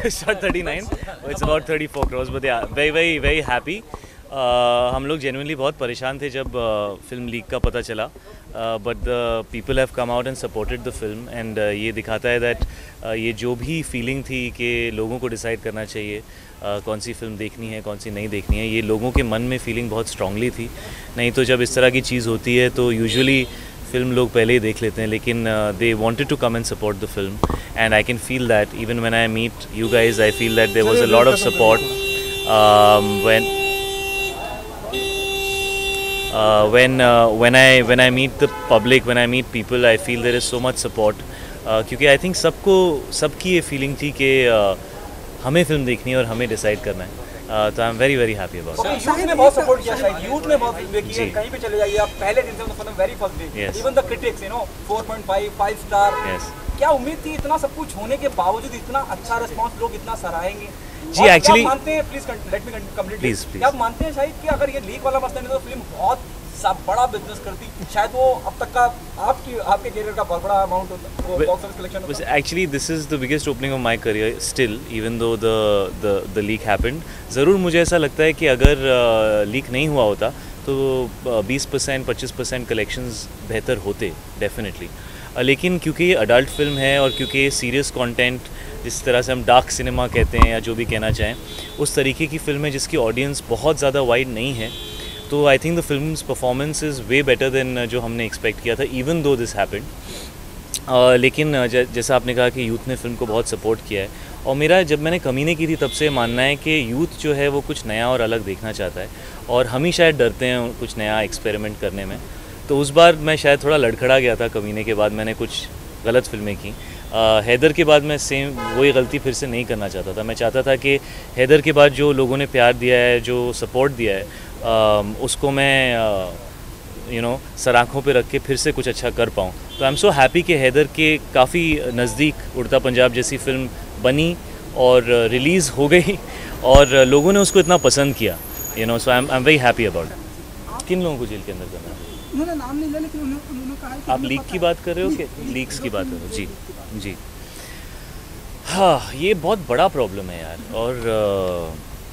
It's not 39, it's about 34 crores, but yeah, very happy. हम लोग genuinely बहुत परेशान थे जब फिल्म लीक का पता चला, but the people have come out and supported the film, and ये दिखाता है that ये जो भी feeling थी कि लोगों को decide करना चाहिए कौन सी फिल्म देखनी है कौन सी नहीं देखनी है, ये लोगों के मन में फीलिंग बहुत स्ट्रांगली थी. नहीं तो जब इस तरह की चीज़ होती है तो यूजुअली फिल्म लोग पहले ही देख लेते हैं, लेकिन they wanted to come and support the film, and I can feel that even when I meet you guys, I feel that there was a lot of support when I meet the public, when I meet people, I feel there is so much support, क्योंकि I think सबकी ये feeling थी कि हमें film देखनी है और हमें डिसाइड करना है. तो आई am very happy about it. Youth ने बहुत सपोर्ट किया, शायद यूथ ने बहुत फीडबैक किया. कहीं पे चले जाइए आप, पहले दिन से मतलब very first day, even the critics 4.5 5 star. क्या उम्मीद थी इतना सब कुछ होने के बावजूद इतना अच्छा रिस्पांस, लोग इतना सराहेंगे? जी एक्चुअली मानते हैं, प्लीज लेट मी कंप्लीट, क्या आप मानते हैं शायद कि अगर ये लीक वाला मसला नहीं तो फिल्म बहुत बड़ा बिजनेस करती, शायद वो अब तक का आपके करियर का बहुत बड़ा अमाउंट होता, बॉक्स ऑफिस कलेक्शन होता? Actually this is the biggest opening of my career still, even though the leak happened. ज़रूर मुझे ऐसा लगता है कि अगर लीक नहीं हुआ होता तो 20% 25% कलेक्शंस बेहतर होते डेफिनेटली. लेकिन क्योंकि ये अडल्ट फिल्म है और क्योंकि ये सीरियस कंटेंट, जिस तरह से हम डार्क सिनेमा कहते हैं या जो भी कहना चाहें, उस तरीके की फिल्म है जिसकी ऑडियंस बहुत ज़्यादा वाइड नहीं है, तो I think the films performance is way better than जो हमने एक्सपेक्ट किया था, इवन दो दिस हैपेंड. लेकिन जैसा आपने कहा कि यूथ ने फिल्म को बहुत सपोर्ट किया है, और मेरा जब मैंने कमीने की थी तब से मानना है कि यूथ जो है वो कुछ नया और अलग देखना चाहता है, और हम ही शायद डरते हैं कुछ नया एक्सपेरिमेंट करने में. तो उस बार मैं शायद थोड़ा लड़खड़ा गया था कमीने के बाद, मैंने कुछ गलत फिल्में की. हैदर के बाद मैं सेम वही गलती फिर से नहीं करना चाहता था. मैं चाहता था कि हैदर के बाद जो लोगों ने प्यार दिया है, जो सपोर्ट दिया है, उसको मैं सराखों पे रख के फिर से कुछ अच्छा कर पाऊँ. तो आई एम सो हैप्पी कि हैदर के काफ़ी नज़दीक उड़ता पंजाब जैसी फ़िल्म बनी और रिलीज़ हो गई और लोगों ने उसको इतना पसंद किया. So I am very happy about it. किन लोगों को जेल के अंदर करना है? उन्होंने नाम नहीं लिया, लेकिन उन्होंने कहा कि आप लीक की बात कर रहे हो कि लीक्स की बात कर रहे हो? जी. हाँ, ये बहुत बड़ा प्रॉब्लम है यार, और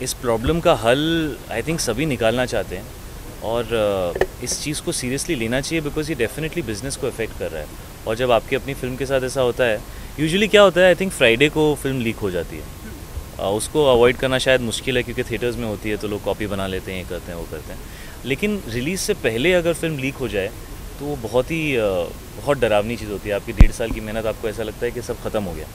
इस प्रॉब्लम का हल आई थिंक सभी निकालना चाहते हैं, और इस चीज़ को सीरियसली लेना चाहिए, बिकॉज ये डेफिनेटली बिजनेस को अफेक्ट कर रहा है. और जब आपकी अपनी फिल्म के साथ ऐसा होता है, यूजुअली क्या होता है, आई थिंक फ्राइडे को फिल्म लीक हो जाती है. उसको अवॉइड करना शायद मुश्किल है क्योंकि थिएटर्स में होती है तो लोग कॉपी बना लेते हैं, ये करते हैं वो करते हैं. लेकिन रिलीज़ से पहले अगर फिल्म लीक हो जाए तो वो बहुत डरावनी चीज़ होती है. आपकी 1.5 साल की मेहनत, आपको ऐसा लगता है कि सब ख़त्म हो गया.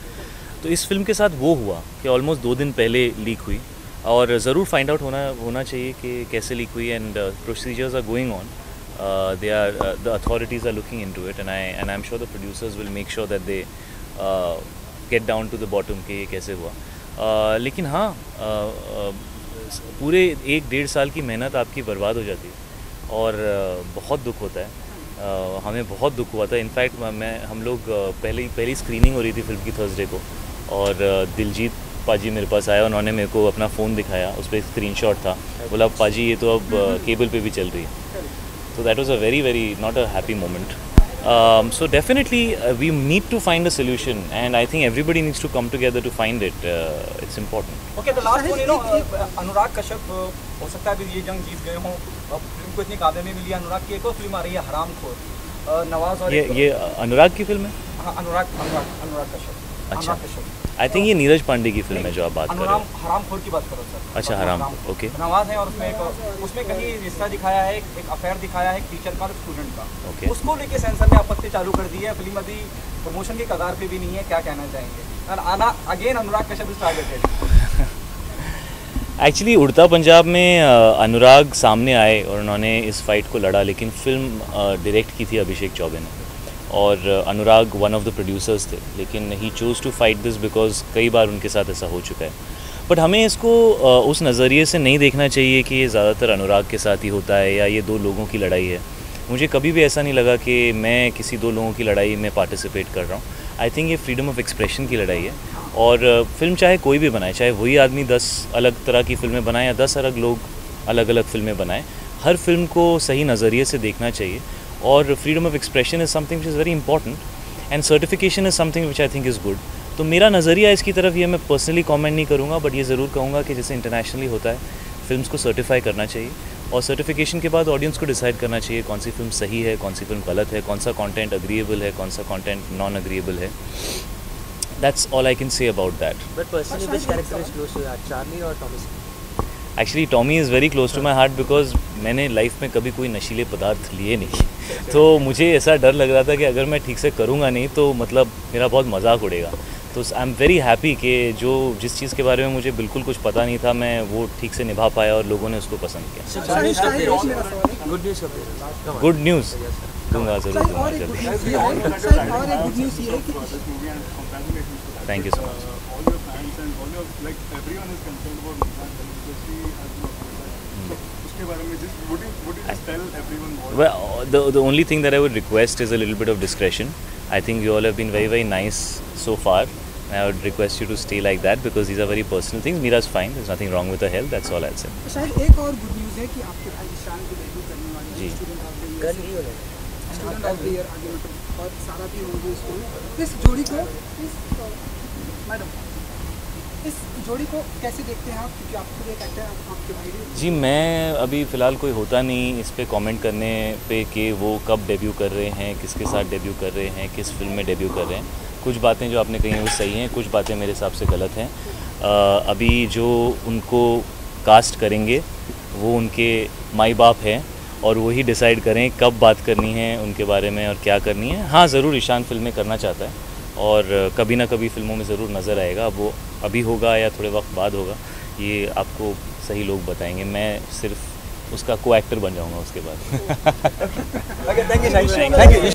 तो इस फिल्म के साथ वो हुआ कि ऑलमोस्ट 2 दिन पहले लीक हुई, और ज़रूर फाइंड आउट होना चाहिए कि कैसे लीक हुई, and procedures are going on. They are the authorities are looking into it, and I am sure the producers will make sure that they get down to the bottom कि ये कैसे हुआ. लेकिन हाँ, पूरे 1-1.5 साल की मेहनत आपकी बर्बाद हो जाती है, और बहुत दुख होता है. हमें बहुत दुख हुआ था. इनफैक्ट हम लोग पहली स्क्रीनिंग हो रही थी फिल्म की थर्सडे को, और दिलजीत पाजी मेरे पास आया, उन्होंने मेरे को अपना फ़ोन दिखाया, उस पर स्क्रीनशॉट था, बोला पाजी ये तो अब केबल पे भी चल रही है. तो that was a very not a happy moment. So definitely we need to find a solution, and I think everybody needs to come together to find it. It's important. Okay, the last one, Anurag Kashyap हो सकता है ये जंग जीत गए हों, film को इतनी कामयाबी मिली. अनुराग की एक और फिल्म आ रही है हरामखोर, नवाज और ये अनुराग की फिल्म है? हाँ, अनुराग कश्यप. अच्छा, आई थिंक ये नीरज पांडे की फिल्म है जो आप बात कर रहे हो. हरामखोर की बात करो सर. अच्छा, हराम, ओके. नवाज है, और उसमें कहीं रिश्ता दिखाया है, एक अफेयर दिखाया है, एक टीचर का और स्टूडेंट का. ओके. उसको लेके सेंसर ने आपत्ति चालू कर दी है. फिल्म अभी प्रमोशन की कगार पे भी नहीं है. क्या कहना चाहेंगे? Again Anurag Kashyap is targeted. Actually उड़ता पंजाब में अनुराग सामने आए और उन्होंने इस फाइट को लड़ा, लेकिन फिल्म डायरेक्ट की थी अभिषेक चौबे ने, और Anurag one of the producers थे, लेकिन he choose to fight this because कई बार उनके साथ ऐसा हो चुका है. बट हमें इसको उस नज़रिए से नहीं देखना चाहिए कि ये ज़्यादातर अनुराग के साथ ही होता है या ये 2 लोगों की लड़ाई है. मुझे कभी भी ऐसा नहीं लगा कि मैं किसी 2 लोगों की लड़ाई में पार्टिसिपेट कर रहा हूँ. आई थिंक ये फ्रीडम ऑफ एक्सप्रेशन की लड़ाई है, और फिल्म चाहे कोई भी बनाए, चाहे वही आदमी 10 अलग तरह की फ़िल्में बनाए या 10 अलग लोग अलग अलग फ़िल्में बनाएं, हर फिल्म को सही नज़रिए से देखना चाहिए. और freedom of expression is something which is very important, and certification is something which I think is good. तो मेरा नज़रिया इसकी तरफ ये मैं पर्सनली कमेंट नहीं करूँगा, बट ये ज़रूर कहूँगा कि जैसे इंटरनेशनली होता है फिल्म्स को सर्टिफाई करना चाहिए और सर्टिफिकेशन के बाद ऑडियंस को डिसाइड करना चाहिए कौन सी फिल्म सही है, कौन सी फिल्म गलत है, कौन सा कंटेंट अग्रीएबल है, कौन सा कंटेंट नॉन अग्रीएबल है. That's all I can say about that. But personally, which character is close to your heart, Charlie or Tommy? Actually, Tommy is very close to my heart because मैंने life में कभी कोई नशीले पदार्थ लिए नहीं. तो मुझे ऐसा डर लग रहा था कि अगर मैं ठीक से करूँगा नहीं तो मतलब मेरा बहुत मजाक उड़ेगा. तो आई एम वेरी हैप्पी कि जो जिस चीज़ के बारे में मुझे बिल्कुल कुछ पता नहीं था मैं वो ठीक से निभा पाया और लोगों ने उसको पसंद किया. गुड न्यूज़ दूंगा ज़रूर दूंगा जल्दी. Thank you so much. Well, the only thing that I would request is a little bit of discretion. I think you all have been very nice so far. I would request you to stay like that because these are very personal things. Mira's fine. There's nothing wrong with her health. That's all I'll say. शायद एक और good news है कि आपके भाई ईशान की debut करने वाले जी. स्टूडेंट ऑफ द ईयर आगे और सारा भी होंगे इसको. इस जोड़ी को मैडम इस जोड़ी को कैसे देखते हैं आप, क्योंकि आपको एक एक्टर आपके भाई जी. मैं अभी फ़िलहाल कोई होता नहीं इस पे कमेंट करने पे कि वो कब डेब्यू कर रहे हैं, किसके साथ डेब्यू कर रहे हैं, किस फिल्म में डेब्यू कर रहे हैं. कुछ बातें जो आपने कही हैं वो सही हैं, कुछ बातें मेरे हिसाब से गलत हैं. अभी जो उनको कास्ट करेंगे वो उनके माई बाप हैं और वही डिसाइड करें कब बात करनी है उनके बारे में और क्या करनी है. हाँ, ज़रूर ईशान फिल्में करना चाहता है और कभी ना कभी फिल्मों में ज़रूर नज़र आएगा. अब वो अभी होगा या थोड़े वक्त बाद होगा ये आपको सही लोग बताएंगे. मैं सिर्फ उसका को एक्टर बन जाऊंगा उसके बाद. Thank you.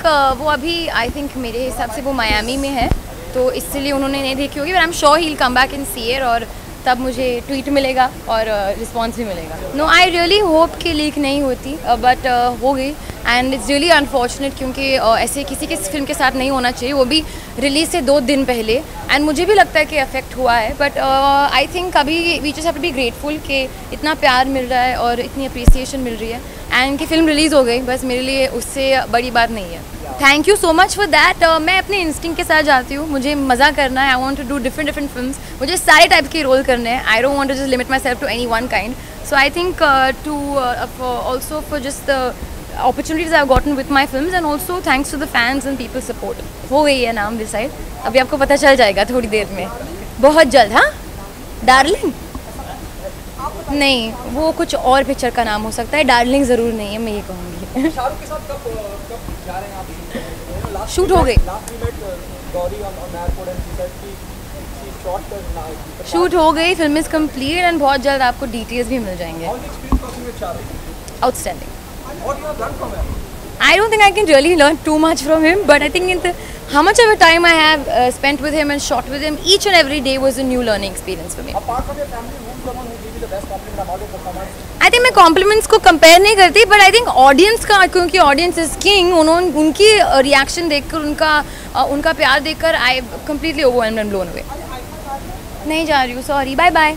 थिंक वो अभी आई थिंक मेरे हिसाब से वो मायामी में है, तो इसलिए उन्होंने नहीं देखी होगी, but I am sure he will come back in year और तब मुझे ट्वीट मिलेगा और रिस्पांस भी मिलेगा। नो, आई रियली होप कि लीक नहीं होती, बट हो गई एंड इट्स रियली अनफॉर्चुनेट, क्योंकि ऐसे किसी के फिल्म के साथ नहीं होना चाहिए, वो भी रिलीज़ से 2 दिन पहले। एंड मुझे भी लगता है कि अफेक्ट हुआ है, बट आई थिंक अभी we just have to be grateful कि इतना प्यार मिल रहा है और इतनी अप्रिसिएशन मिल रही है एंड कि फ़िल्म रिलीज़ हो गई, बस मेरे लिए उससे बड़ी बात नहीं है। Thank you so much for that. मैं अपने इंस्टिंक्ट के साथ जाती हूँ, मुझे मज़ा करना है, I want to do different films, मुझे सारे टाइप के रोल करने हैं, I don't want to just limit myself to any one kind. So I think to also for just the opportunities I've gotten with my films and also thanks to the fans and people's support. हो गई है नाम decide, अभी आपको पता चल जाएगा थोड़ी देर में, बहुत जल्द। हाँ, डार्लिंग नहीं, वो कुछ और पिक्चर का नाम हो सकता है, डार्लिंग ज़रूर नहीं है, मैं ये कहूँगी। शाहरुख के साथ कब जा रहे हैं आप? शूट हो गई, शूट हो गई, फिल्म इज़ कम्प्लीट एंड बहुत जल्द आपको डिटेल्स भी मिल जाएंगे। Outstanding. I don't think I can really learn too much from him, but I think how much of a time I have spent with him and shot with him, each and every day was a new learning experience for me. Apart from your family, who's someone who gave you the best compliment about your performance? I think मैं compliments को compare नहीं करती, but I think audience का, क्योंकि audience is king, उनकी reaction देखकर, उनका प्यार देखकर I completely overwhelmed and blown away. नहीं जा रही हूँ, sorry, bye bye.